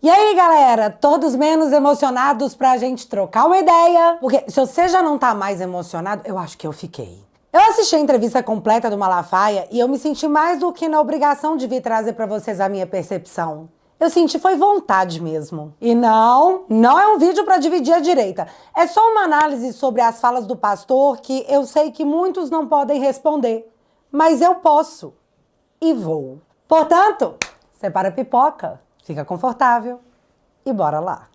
E aí, galera, todos menos emocionados pra gente trocar uma ideia? Porque se você já não tá mais emocionado, eu acho que eu fiquei. Eu assisti a entrevista completa do Malafaia e eu me senti mais do que na obrigação de vir trazer pra vocês a minha percepção. Eu senti foi vontade mesmo. E não é um vídeo pra dividir a direita. É só uma análise sobre as falas do pastor que eu sei que muitos não podem responder. Mas eu posso. E vou. Portanto, separa a pipoca. Fica confortável e bora lá.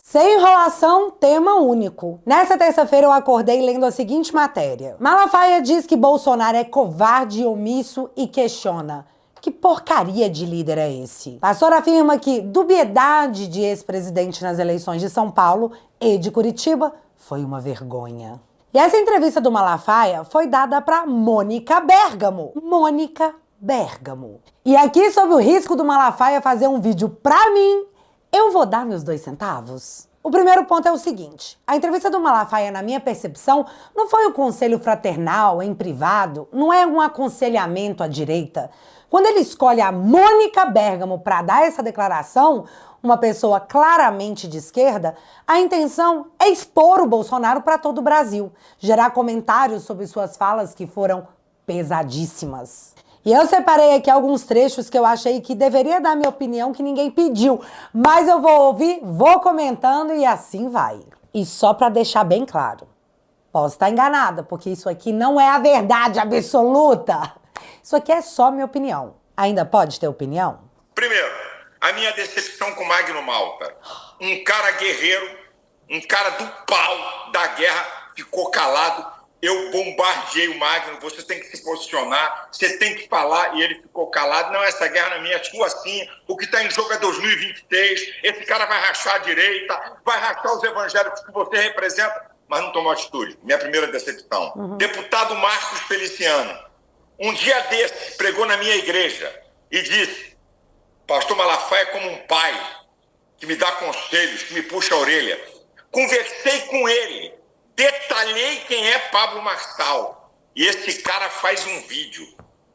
Sem enrolação, tema único. Nessa terça-feira eu acordei lendo a seguinte matéria. Malafaia diz que Bolsonaro é covarde, omisso e questiona: que porcaria de líder é esse? Pastor afirma que dubiedade de ex-presidente nas eleições de São Paulo e de Curitiba foi uma vergonha. E essa entrevista do Malafaia foi dada para Mônica Bergamo. Mônica Bergamo. E aqui, sob o risco do Malafaia fazer um vídeo pra mim, eu vou dar meus 2 centavos. O primeiro ponto é o seguinte: a entrevista do Malafaia, na minha percepção, não foi um conselho fraternal, em privado, não é um aconselhamento à direita. Quando ele escolhe a Mônica Bergamo para dar essa declaração, uma pessoa claramente de esquerda, a intenção é expor o Bolsonaro para todo o Brasil, gerar comentários sobre suas falas que foram pesadíssimas. E eu separei aqui alguns trechos que eu achei que deveria dar minha opinião, que ninguém pediu. Mas eu vou ouvir, vou comentando e assim vai. E só para deixar bem claro, posso estar enganada, porque isso aqui não é a verdade absoluta. Isso aqui é só minha opinião. Ainda pode ter opinião? Primeiro, a minha decepção com Magno Malta. Um cara guerreiro, um cara do pau da guerra, ficou calado. Eu bombardeei o Magno, você tem que se posicionar, você tem que falar, e ele ficou calado. Não, essa guerra não é minha, é sua sim. O que está em jogo é 2023. Esse cara vai rachar a direita, vai rachar os evangélicos que você representa, mas não tomou atitude. Minha primeira decepção. Deputado Marcos Feliciano, um dia desse, pregou na minha igreja e disse: pastor Malafaia é como um pai que me dá conselhos, que me puxa a orelha. Conversei com ele, detalhei quem é Pablo Marçal. E esse cara faz um vídeo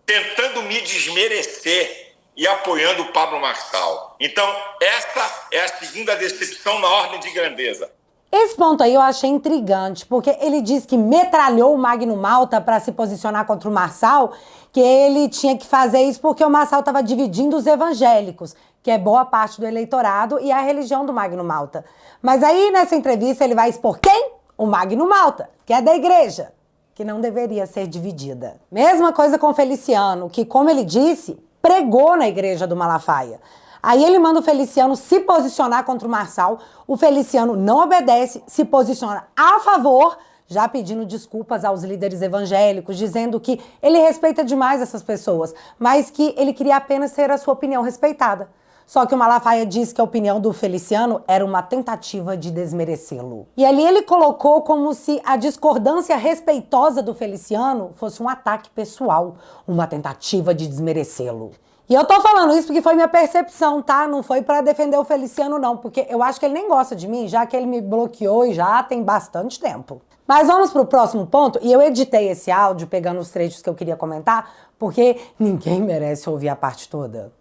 tentando me desmerecer e apoiando o Pablo Marçal. Então, essa é a segunda decepção na ordem de grandeza. Esse ponto aí eu achei intrigante, porque ele diz que metralhou o Magno Malta para se posicionar contra o Marçal, que ele tinha que fazer isso porque o Marçal estava dividindo os evangélicos, que é boa parte do eleitorado e a religião do Magno Malta. Mas aí, nessa entrevista, ele vai expor quem? O Magno Malta, que é da igreja, que não deveria ser dividida. Mesma coisa com o Feliciano, que, como ele disse, pregou na igreja do Malafaia. Aí ele manda o Feliciano se posicionar contra o Marçal, o Feliciano não obedece, se posiciona a favor, já pedindo desculpas aos líderes evangélicos, dizendo que ele respeita demais essas pessoas, mas que ele queria apenas ter a sua opinião respeitada. Só que o Malafaia diz que a opinião do Feliciano era uma tentativa de desmerecê-lo. E ali ele colocou como se a discordância respeitosa do Feliciano fosse um ataque pessoal, uma tentativa de desmerecê-lo. E eu tô falando isso porque foi minha percepção, tá? Não foi pra defender o Feliciano, não, porque eu acho que ele nem gosta de mim, já que ele me bloqueou e já tem bastante tempo. Mas vamos pro próximo ponto, e eu editei esse áudio pegando os trechos que eu queria comentar, porque ninguém merece ouvir a parte toda.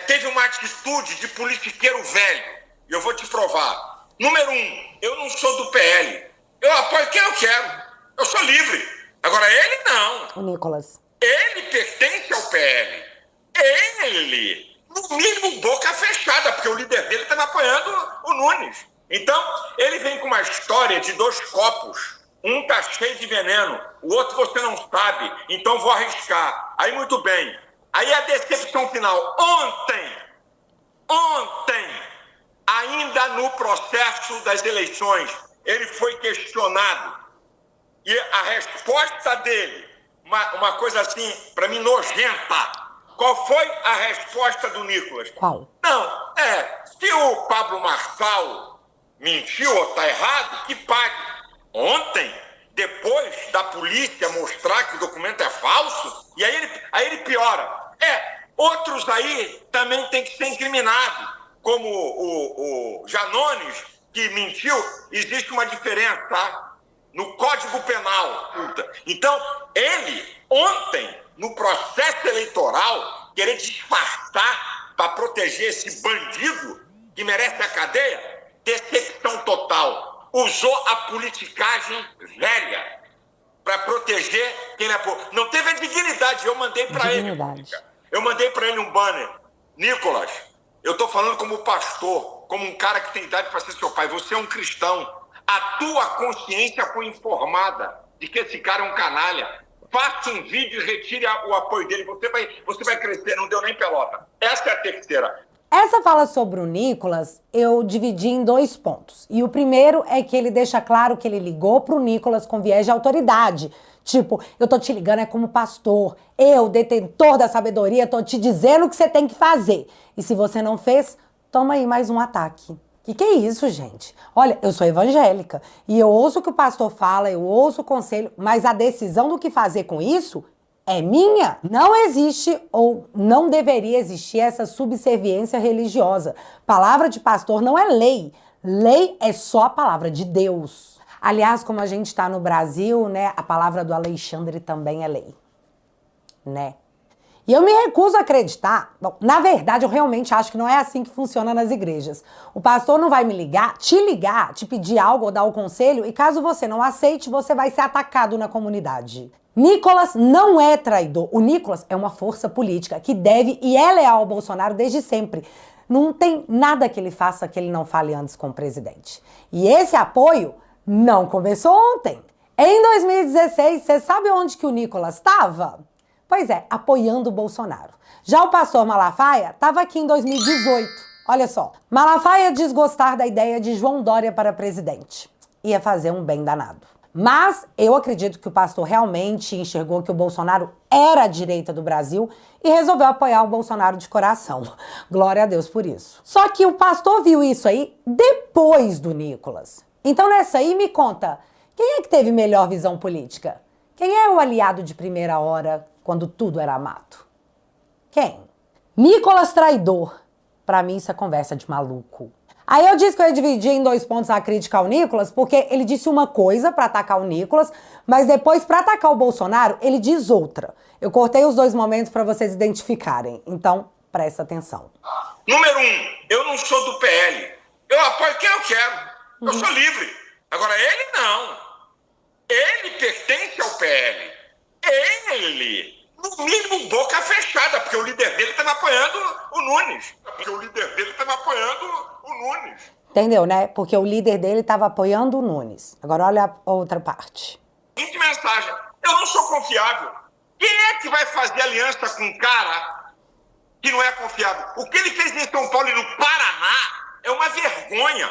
Teve uma atitude de politiqueiro velho, e eu vou te provar. Número 1, eu não sou do PL. Eu apoio quem eu quero. Eu sou livre. Agora, ele não. O Nicolas. Ele pertence ao PL. Ele, no mínimo, boca fechada, porque o líder dele estava apoiando o Nunes. Então, ele vem com uma história de 2 copos. Um tá cheio de veneno, o outro você não sabe, então vou arriscar. Aí, muito bem. Aí a decepção final. Ontem, ainda no processo das eleições, ele foi questionado. E a resposta dele, uma coisa assim, para mim, nojenta. Qual foi a resposta do Nicolas? Qual? Não, se o Pablo Marçal mentiu ou está errado, que pague. Ontem, depois da polícia mostrar que o documento é falso, e aí ele piora. Outros aí também tem que ser incriminados, como o Janones, que mentiu, existe uma diferença, tá? No Código Penal. Então, ele, ontem, no processo eleitoral, querer disfarçar para proteger esse bandido que merece a cadeia, decepção total. Usou a politicagem velha para proteger quem ele apoia. Não teve a dignidade. Eu mandei para ele. Eu mandei para ele um banner. Nicolas, eu estou falando como pastor, como um cara que tem idade para ser seu pai. Você é um cristão. A tua consciência foi informada de que esse cara é um canalha. Faça um vídeo e retire o apoio dele. Você vai crescer. Não deu nem pelota. Essa é a terceira. Essa fala sobre o Nicolas, eu dividi em 2 pontos. E o primeiro é que ele deixa claro que ele ligou pro Nicolas com viés de autoridade. Tipo, eu tô te ligando como pastor. Eu, detentor da sabedoria, tô te dizendo o que você tem que fazer. E se você não fez, toma aí mais um ataque. Que é isso, gente? Olha, eu sou evangélica e eu ouço o que o pastor fala, eu ouço o conselho, mas a decisão do que fazer com isso é minha. Não existe ou não deveria existir essa subserviência religiosa. Palavra de pastor não é lei. Lei é só a palavra de Deus. Aliás, como a gente está no Brasil, né, a palavra do Alexandre também é lei, né? E eu me recuso a acreditar. Bom, na verdade, eu realmente acho que não é assim que funciona nas igrejas. O pastor não vai me ligar, te pedir algo ou dar o conselho, e caso você não aceite, você vai ser atacado na comunidade. Nicolas não é traidor. O Nicolas é uma força política que deve e é leal ao Bolsonaro desde sempre. Não tem nada que ele faça que ele não fale antes com o presidente. E esse apoio não começou ontem. Em 2016, você sabe onde que o Nicolas estava? Pois é, apoiando o Bolsonaro. Já o pastor Malafaia estava aqui em 2018. Olha só, Malafaia desgostar da ideia de João Dória para presidente. Ia fazer um bem danado. Mas eu acredito que o pastor realmente enxergou que o Bolsonaro era a direita do Brasil e resolveu apoiar o Bolsonaro de coração. Glória a Deus por isso. Só que o pastor viu isso aí depois do Nicolas. Então nessa aí me conta, quem é que teve melhor visão política? Quem é o aliado de primeira hora quando tudo era mato? Quem? Nicolas traidor. Pra mim isso é conversa de maluco. Aí eu disse que eu ia dividir em 2 pontos a crítica ao Nicolas, porque ele disse uma coisa pra atacar o Nicolas, mas depois pra atacar o Bolsonaro, ele diz outra. Eu cortei os 2 momentos pra vocês identificarem, então presta atenção. Número 1, eu não sou do PL. Eu apoio quem eu quero. Eu sou livre. Agora ele não. Ele pertence ao PL. Ele, no mínimo, boca fechada, porque o líder dele estava apoiando o Nunes. Entendeu, né? Porque o líder dele estava apoiando o Nunes. Agora olha a outra parte. Seguinte mensagem. Eu não sou confiável. Quem é que vai fazer aliança com um cara que não é confiável? O que ele fez em São Paulo e no Paraná é uma vergonha.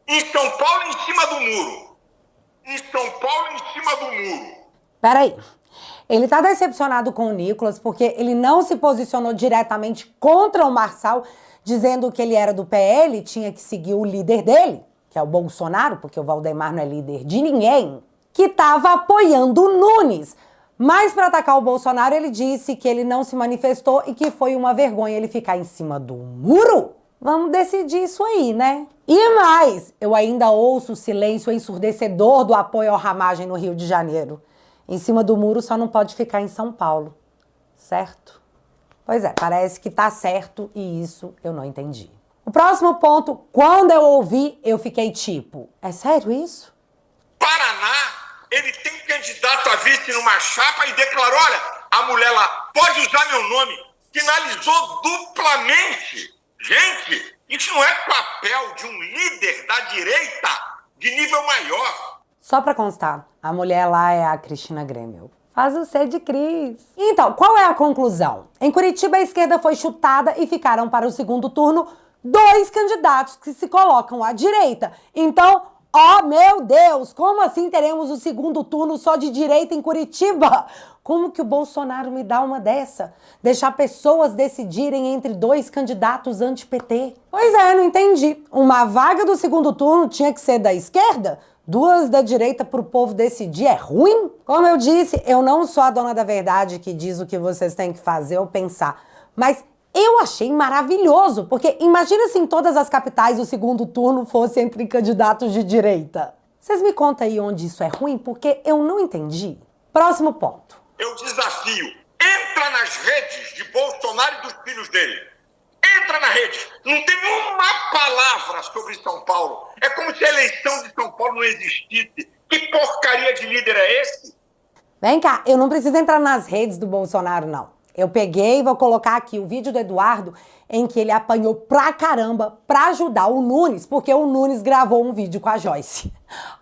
Em São Paulo, em cima do muro. Peraí. Ele tá decepcionado com o Nicolas porque ele não se posicionou diretamente contra o Marçal, dizendo que ele era do PL e tinha que seguir o líder dele, que é o Bolsonaro, porque o Valdemar não é líder de ninguém, que estava apoiando o Nunes. Mas para atacar o Bolsonaro, ele disse que ele não se manifestou e que foi uma vergonha ele ficar em cima do muro. Vamos decidir isso aí, né? E mais, eu ainda ouço o silêncio ensurdecedor do apoio ao Ramagem no Rio de Janeiro. Em cima do muro só não pode ficar em São Paulo, certo? Pois é, parece que tá certo e isso eu não entendi. O próximo ponto, quando eu ouvi, eu fiquei tipo, é sério isso? Paraná, ele tem candidato a vice numa chapa e declarou, olha, a mulher lá pode usar meu nome, finalizou duplamente. Gente, isso não é papel de um líder da direita de nível maior. Só pra constar, a mulher lá é a Cristina Grêmio. Faz o C de Cris. Então, qual é a conclusão? Em Curitiba, a esquerda foi chutada e ficaram para o segundo turno 2 candidatos que se colocam à direita. Então, oh meu Deus, como assim teremos o segundo turno só de direita em Curitiba? Como que o Bolsonaro me dá uma dessa? Deixar pessoas decidirem entre 2 candidatos anti-PT? Pois é, não entendi. Uma vaga do segundo turno tinha que ser da esquerda? 2 da direita para o povo decidir é ruim? Como eu disse, eu não sou a dona da verdade que diz o que vocês têm que fazer ou pensar. Mas eu achei maravilhoso, porque imagina se em todas as capitais o segundo turno fosse entre candidatos de direita. Vocês me contam aí onde isso é ruim, porque eu não entendi. Próximo ponto. Eu desafio, entra nas redes de Bolsonaro e dos filhos dele. Entra na rede. Não tem uma palavra sobre São Paulo. É como se a eleição de São Paulo não existisse. Que porcaria de líder é esse? Vem cá, eu não preciso entrar nas redes do Bolsonaro, não. Eu peguei e vou colocar aqui o vídeo do Eduardo em que ele apanhou pra caramba pra ajudar o Nunes, porque o Nunes gravou um vídeo com a Joyce.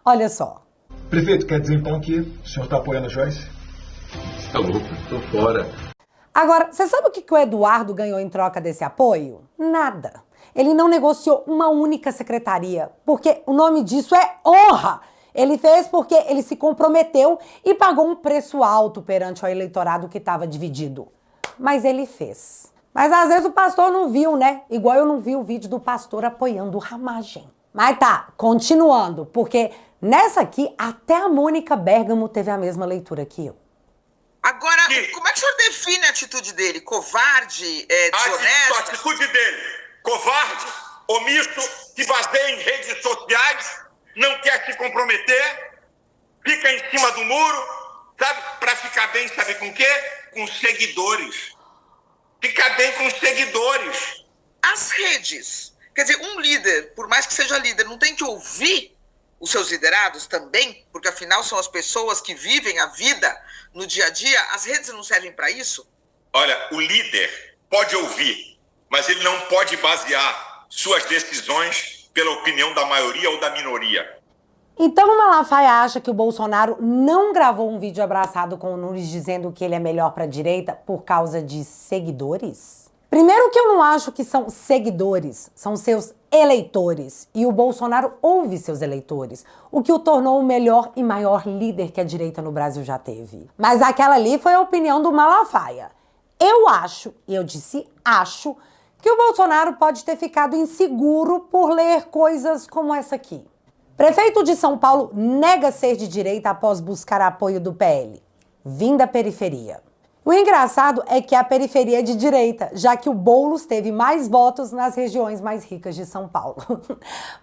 Olha só. Prefeito, quer dizer então que o senhor tá apoiando a Joyce? Você tá louco? Tô fora. Agora, você sabe o que o Eduardo ganhou em troca desse apoio? Nada. Ele não negociou uma única secretaria, porque o nome disso é honra. Ele fez porque ele se comprometeu e pagou um preço alto perante o eleitorado que estava dividido. Mas ele fez. Mas às vezes o pastor não viu, né? Igual eu não vi o vídeo do pastor apoiando o Ramagem. Mas tá, continuando, porque nessa aqui até a Mônica Bergamo teve a mesma leitura que eu. Agora, como é que o senhor define a atitude dele? Covarde, desonesto? A atitude dele, covarde, omisso, se baseia em redes sociais, não quer se comprometer, fica em cima do muro, sabe? Pra ficar bem, sabe com o quê? Com seguidores. Fica bem com seguidores. As redes. Quer dizer, um líder, por mais que seja líder, não tem que ouvir os seus liderados também? Porque afinal são as pessoas que vivem a vida no dia a dia. As redes não servem para isso? Olha, o líder pode ouvir, mas ele não pode basear suas decisões pela opinião da maioria ou da minoria. Então o Malafaia acha que o Bolsonaro não gravou um vídeo abraçado com o Nunes dizendo que ele é melhor para a direita por causa de seguidores? Primeiro que eu não acho que são seguidores, são seus eleitores. E o Bolsonaro ouve seus eleitores, o que o tornou o melhor e maior líder que a direita no Brasil já teve. Mas aquela ali foi a opinião do Malafaia. Eu acho, e eu disse acho, que o Bolsonaro pode ter ficado inseguro por ler coisas como essa aqui. Prefeito de São Paulo nega ser de direita após buscar apoio do PL. Vim da periferia. O engraçado é que a periferia é de direita, já que o Boulos teve mais votos nas regiões mais ricas de São Paulo.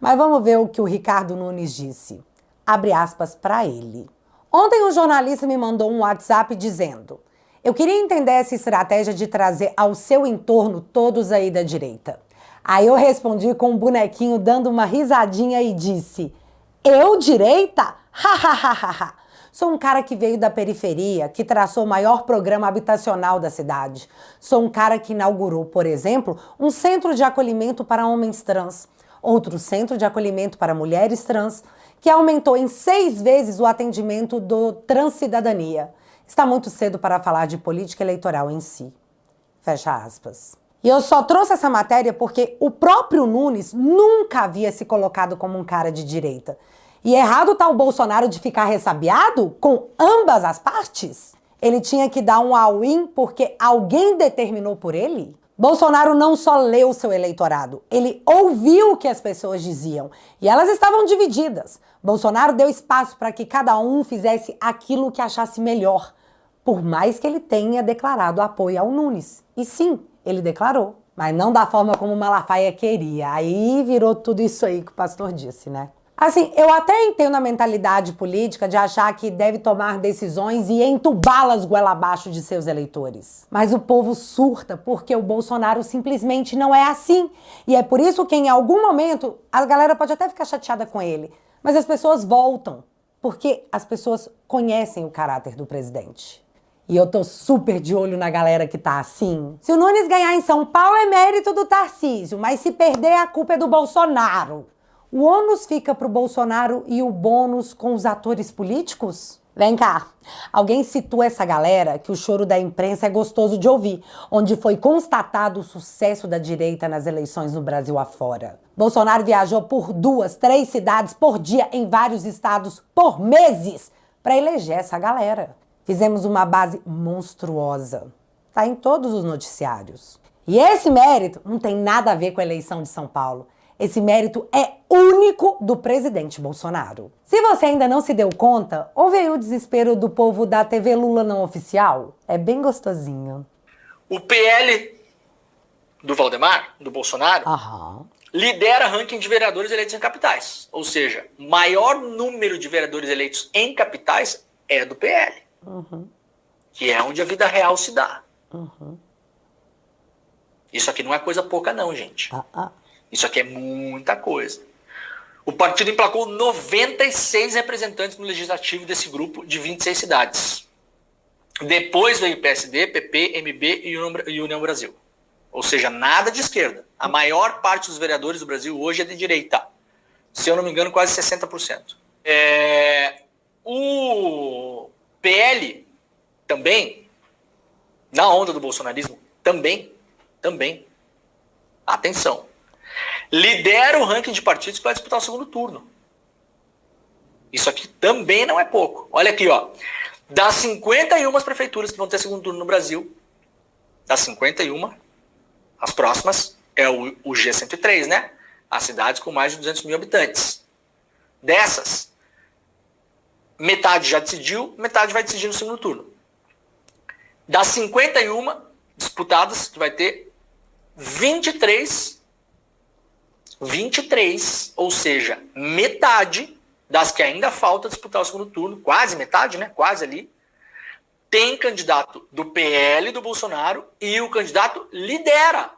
Mas vamos ver o que o Ricardo Nunes disse. Abre aspas para ele. Ontem um jornalista me mandou um WhatsApp dizendo: eu queria entender essa estratégia de trazer ao seu entorno todos aí da direita. Aí eu respondi com um bonequinho dando uma risadinha e disse: eu direita? Hahaha. Sou um cara que veio da periferia, que traçou o maior programa habitacional da cidade. Sou um cara que inaugurou, por exemplo, um centro de acolhimento para homens trans, outro centro de acolhimento para mulheres trans, que aumentou em 6 vezes o atendimento do Transcidadania. Está muito cedo para falar de política eleitoral em si. Fecha aspas. E eu só trouxe essa matéria porque o próprio Nunes nunca havia se colocado como um cara de direita. E errado tá o Bolsonaro de ficar ressabiado com ambas as partes? Ele tinha que dar um all-in porque alguém determinou por ele? Bolsonaro não só leu seu eleitorado, ele ouviu o que as pessoas diziam. E elas estavam divididas. Bolsonaro deu espaço para que cada um fizesse aquilo que achasse melhor, por mais que ele tenha declarado apoio ao Nunes. E sim, ele declarou, mas não da forma como o Malafaia queria. Aí virou tudo isso aí que o pastor disse, né? Assim, eu até entendo a mentalidade política de achar que deve tomar decisões e entubá-las goela abaixo de seus eleitores. Mas o povo surta porque o Bolsonaro simplesmente não é assim. E é por isso que em algum momento a galera pode até ficar chateada com ele, mas as pessoas voltam, porque as pessoas conhecem o caráter do presidente. E eu tô super de olho na galera que tá assim. Se o Nunes ganhar em São Paulo é mérito do Tarcísio, mas se perder a culpa é do Bolsonaro. O ônus fica pro Bolsonaro e o bônus com os atores políticos? Vem cá, alguém citou essa galera que o choro da imprensa é gostoso de ouvir, onde foi constatado o sucesso da direita nas eleições no Brasil afora. Bolsonaro viajou por 2, 3 cidades por dia em vários estados por meses para eleger essa galera. Fizemos uma base monstruosa. Tá em todos os noticiários. E esse mérito não tem nada a ver com a eleição de São Paulo. Esse mérito é único do presidente Bolsonaro. Se você ainda não se deu conta, ouve aí o desespero do povo da TV Lula não oficial. É bem gostosinho. O PL do Valdemar, do Bolsonaro, Aham. lidera ranking de vereadores eleitos em capitais. Ou seja, o maior número de vereadores eleitos em capitais é do PL. Que é onde a vida real se dá. Isso aqui não é coisa pouca não, gente. Isso aqui é muita coisa. O partido emplacou 96 representantes no legislativo desse grupo de 26 cidades. Depois veio PSD, PP, MB e União Brasil. Ou seja, nada de esquerda. A maior parte dos vereadores do Brasil hoje é de direita. Se eu não me engano, quase 60%. O PL também, na onda do bolsonarismo, também, atenção, lidera o ranking de partidos que vai disputar o segundo turno. Isso aqui também não é pouco. Olha aqui, ó. Das 51 prefeituras que vão ter segundo turno no Brasil, das 51, as próximas é o G103, né? As cidades com mais de 200 mil habitantes. Dessas, metade já decidiu, metade vai decidir no segundo turno. Das 51 disputadas, que vai ter 23, ou seja, metade das que ainda falta disputar o segundo turno, quase metade, né? Quase ali, tem candidato do PL do Bolsonaro e o candidato lidera.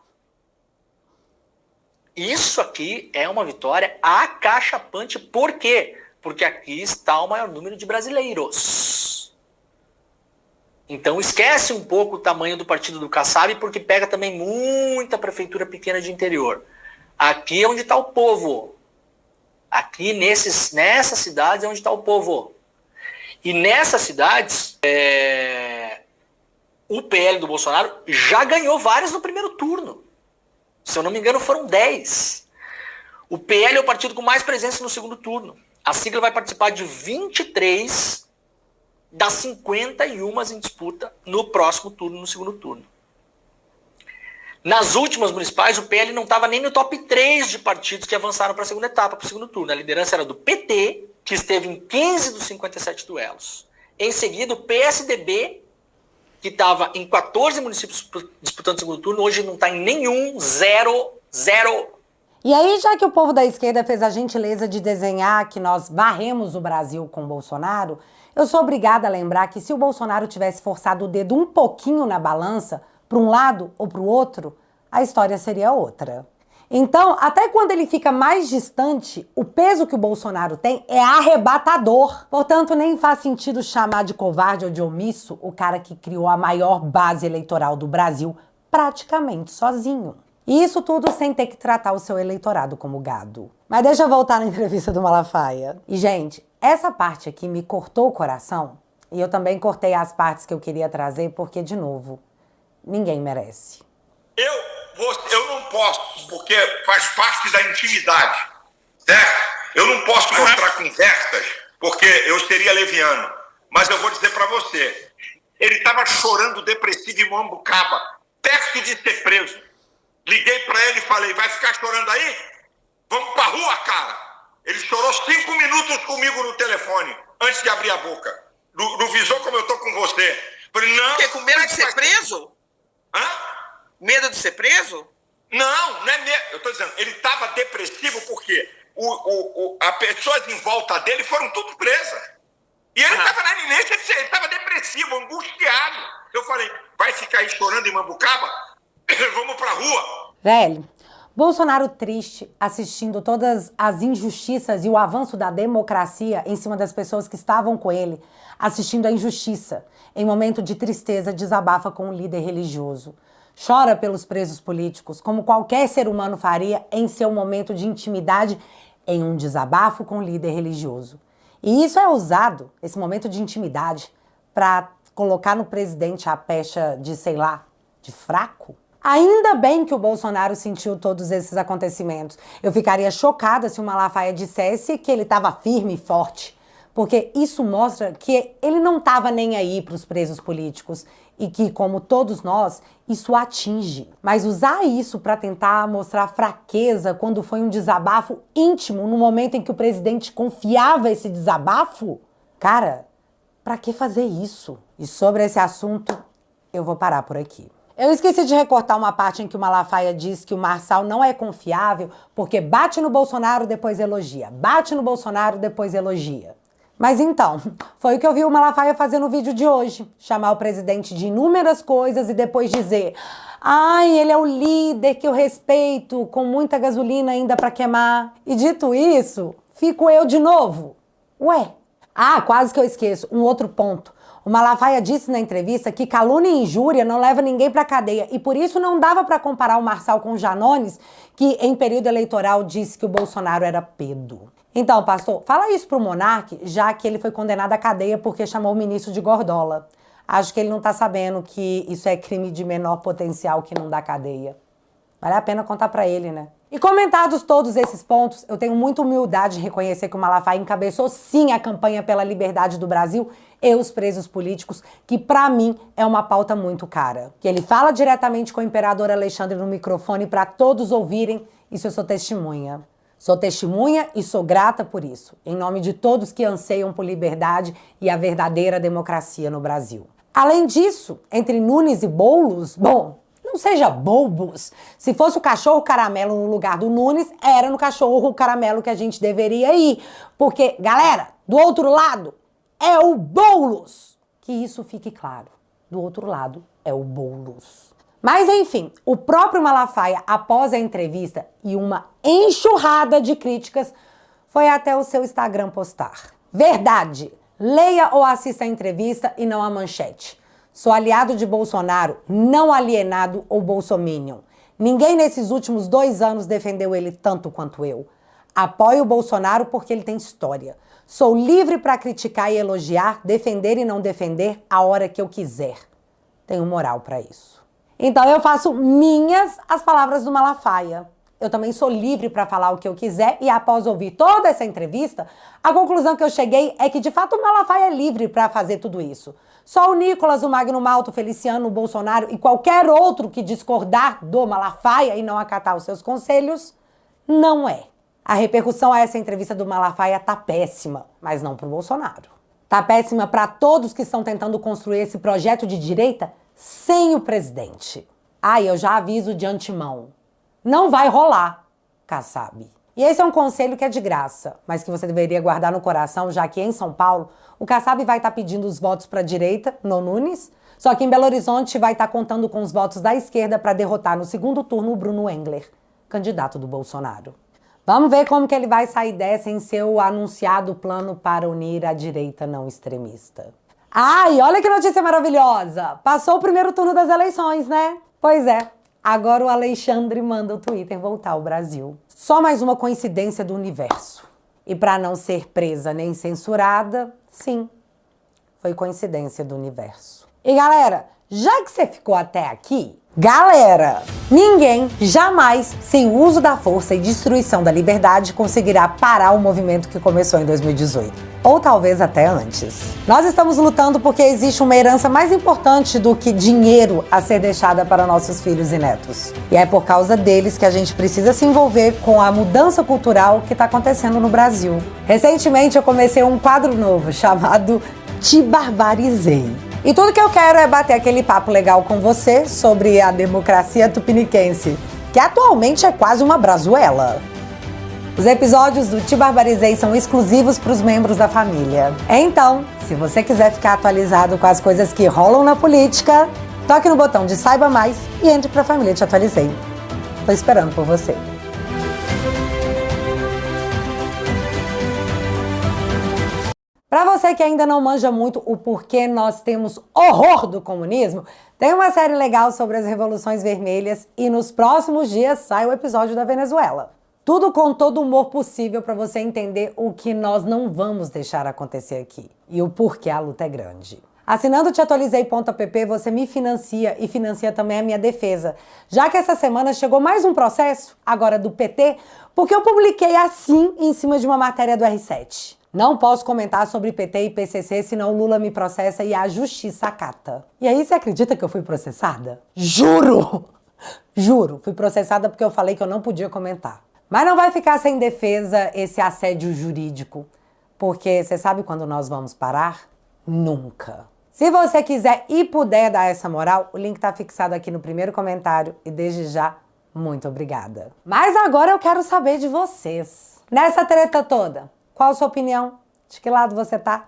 Isso aqui é uma vitória acachapante. Por quê? Porque aqui está o maior número de brasileiros. Então esquece um pouco o tamanho do partido do Kassab, porque pega também muita prefeitura pequena de interior. Aqui é onde está o povo. Aqui nessas cidades é onde está o povo. E nessas cidades, o PL do Bolsonaro já ganhou várias no primeiro turno. Se eu não me engano, foram 10. O PL é o partido com mais presença no segundo turno. A sigla vai participar de 23 das 51 em disputa no próximo turno, no segundo turno. Nas últimas municipais, o PL não estava nem no top 3 de partidos que avançaram para a segunda etapa, para o segundo turno. A liderança era do PT, que esteve em 15 dos 57 duelos. Em seguida, o PSDB, que estava em 14 municípios disputando o segundo turno, hoje não está em nenhum, 0. E aí, já que o povo da esquerda fez a gentileza de desenhar que nós varremos o Brasil com o Bolsonaro, eu sou obrigada a lembrar que se o Bolsonaro tivesse forçado o dedo um pouquinho na balança, para um lado ou para o outro, a história seria outra. Então, até quando ele fica mais distante, o peso que o Bolsonaro tem é arrebatador. Portanto, nem faz sentido chamar de covarde ou de omisso o cara que criou a maior base eleitoral do Brasil praticamente sozinho. E isso tudo sem ter que tratar o seu eleitorado como gado. Mas deixa eu voltar na entrevista do Malafaia. E, gente, essa parte aqui me cortou o coração. E eu também cortei as partes que eu queria trazer, porque, de novo, ninguém merece. Eu não posso, porque faz parte da intimidade, certo? Eu não posso mostrar conversas, porque eu seria leviano. Mas eu vou dizer pra você, ele estava chorando depressivo em Mambucaba, perto de ser preso. Liguei pra ele e falei, vai ficar chorando aí? Vamos pra rua, cara. Ele chorou 5 minutos comigo no telefone, antes de abrir a boca. Não visou como eu tô com você. Falei, não. Porque com medo de ser preso? Hã? Medo de ser preso? Não é medo. Eu tô dizendo, ele estava depressivo porque as pessoas em volta dele foram tudo presas. E ele estava na iminência de ser, ele estava depressivo, angustiado. Eu falei, vai ficar aí chorando em Mambucaba? Vamos pra rua. Velho, Bolsonaro triste, assistindo todas as injustiças e o avanço da democracia em cima das pessoas que estavam com ele, assistindo a injustiça. Em momento de tristeza, desabafa com um líder religioso. Chora pelos presos políticos, como qualquer ser humano faria em seu momento de intimidade, em um desabafo com o líder religioso. E isso é usado, esse momento de intimidade, para colocar no presidente a pecha de, sei lá, de fraco. Ainda bem que o Bolsonaro sentiu todos esses acontecimentos. Eu ficaria chocada se o Malafaia dissesse que ele estava firme e forte, porque isso mostra que ele não estava nem aí para os presos políticos e que, como todos nós, isso atinge. Mas usar isso para tentar mostrar fraqueza quando foi um desabafo íntimo, no momento em que o presidente confiava esse desabafo, cara, para que fazer isso? E sobre esse assunto, eu vou parar por aqui. Eu esqueci de recortar uma parte em que o Malafaia diz que o Marçal não é confiável porque bate no Bolsonaro, depois elogia. Bate no Bolsonaro, depois elogia. Mas então, foi o que eu vi o Malafaia fazer no vídeo de hoje. Chamar o presidente de inúmeras coisas e depois dizer: ai, ele é o líder que eu respeito, com muita gasolina ainda pra queimar. E dito isso, fico eu de novo. Ué? Ah, quase que eu esqueço. Um outro ponto. O Malafaia disse na entrevista que calúnia e injúria não leva ninguém pra cadeia e por isso não dava pra comparar o Marçal com o Janones, que em período eleitoral disse que o Bolsonaro era pedo. Então, pastor, fala isso pro Monark, já que ele foi condenado à cadeia porque chamou o ministro de gordola. Acho que ele não tá sabendo que isso é crime de menor potencial que não dá cadeia. Vale a pena contar pra ele, né? E comentados todos esses pontos, eu tenho muita humildade de reconhecer que o Malafaia encabeçou sim a campanha pela liberdade do Brasil e os presos políticos, que pra mim é uma pauta muito cara. Que ele fala diretamente com o imperador Alexandre no microfone pra todos ouvirem, isso eu sou testemunha. Sou testemunha e sou grata por isso, em nome de todos que anseiam por liberdade e a verdadeira democracia no Brasil. Além disso, entre Nunes e Boulos, bom, não seja bobos. Se fosse o cachorro caramelo no lugar do Nunes, era no cachorro caramelo que a gente deveria ir. Porque, galera, do outro lado é o Boulos. Que isso fique claro. Do outro lado é o Boulos. Mas, enfim, o próprio Malafaia, após a entrevista e uma enxurrada de críticas, foi até o seu Instagram postar: verdade, leia ou assista a entrevista e não a manchete. Sou aliado de Bolsonaro, não alienado ou bolsominion. Ninguém nesses últimos 2 anos defendeu ele tanto quanto eu. Apoio o Bolsonaro porque ele tem história. Sou livre para criticar e elogiar, defender e não defender a hora que eu quiser. Tenho moral para isso. Então eu faço minhas as palavras do Malafaia. Eu também sou livre para falar o que eu quiser e após ouvir toda essa entrevista, a conclusão que eu cheguei é que de fato o Malafaia é livre para fazer tudo isso. Só o Nicolas, o Magno Malta, o Feliciano, o Bolsonaro e qualquer outro que discordar do Malafaia e não acatar os seus conselhos, não é. A repercussão a essa entrevista do Malafaia tá péssima, mas não pro Bolsonaro. Tá péssima para todos que estão tentando construir esse projeto de direita sem o presidente. Eu já aviso de antemão. Não vai rolar, Kassab. E esse é um conselho que é de graça, mas que você deveria guardar no coração, já que em São Paulo, o Kassab vai estar pedindo os votos para a direita, no Nunes, só que em Belo Horizonte vai estar contando com os votos da esquerda para derrotar no segundo turno o Bruno Engler, candidato do Bolsonaro. Vamos ver como que ele vai sair dessa em seu anunciado plano para unir a direita não extremista. E olha que notícia maravilhosa! Passou o primeiro turno das eleições, né? Pois é. Agora o Alexandre manda o Twitter voltar ao Brasil. Só mais uma coincidência do universo. E para não ser presa nem censurada, sim, foi coincidência do universo. E galera, já que você ficou até aqui, ninguém jamais, sem o uso da força e destruição da liberdade, conseguirá parar o movimento que começou em 2018. Ou talvez até antes. Nós estamos lutando porque existe uma herança mais importante do que dinheiro a ser deixada para nossos filhos e netos. E é por causa deles que a gente precisa se envolver com a mudança cultural que está acontecendo no Brasil. Recentemente eu comecei um quadro novo chamado Te Barbarizei. E tudo que eu quero é bater aquele papo legal com você sobre a democracia tupiniquense, que atualmente é quase uma brazuela. Os episódios do Te Barbarizei são exclusivos para os membros da família. Então, se você quiser ficar atualizado com as coisas que rolam na política, toque no botão de Saiba Mais e entre para a família Te Atualizei. Tô esperando por você. Para você que ainda não manja muito o porquê nós temos horror do comunismo, tem uma série legal sobre as revoluções vermelhas e nos próximos dias sai o episódio da Venezuela. Tudo com todo o humor possível para você entender o que nós não vamos deixar acontecer aqui e o porquê a luta é grande. Assinando teatualizei.app, você me financia e financia também a minha defesa, já que essa semana chegou mais um processo, agora do PT, porque eu publiquei assim em cima de uma matéria do R7. Não posso comentar sobre PT e PCC, senão o Lula me processa e a justiça acata. E aí, você acredita que eu fui processada? Juro! Juro, fui processada porque eu falei que eu não podia comentar. Mas não vai ficar sem defesa esse assédio jurídico, porque você sabe quando nós vamos parar? Nunca. Se você quiser e puder dar essa moral, o link tá fixado aqui no primeiro comentário e desde já, muito obrigada. Mas agora eu quero saber de vocês. Nessa treta toda, qual a sua opinião? De que lado você tá?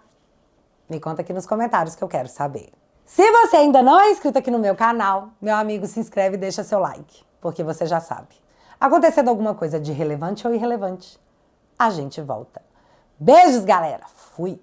Me conta aqui nos comentários que eu quero saber. Se você ainda não é inscrito aqui no meu canal, meu amigo, se inscreve e deixa seu like, porque você já sabe. Acontecendo alguma coisa de relevante ou irrelevante, a gente volta. Beijos, galera! Fui!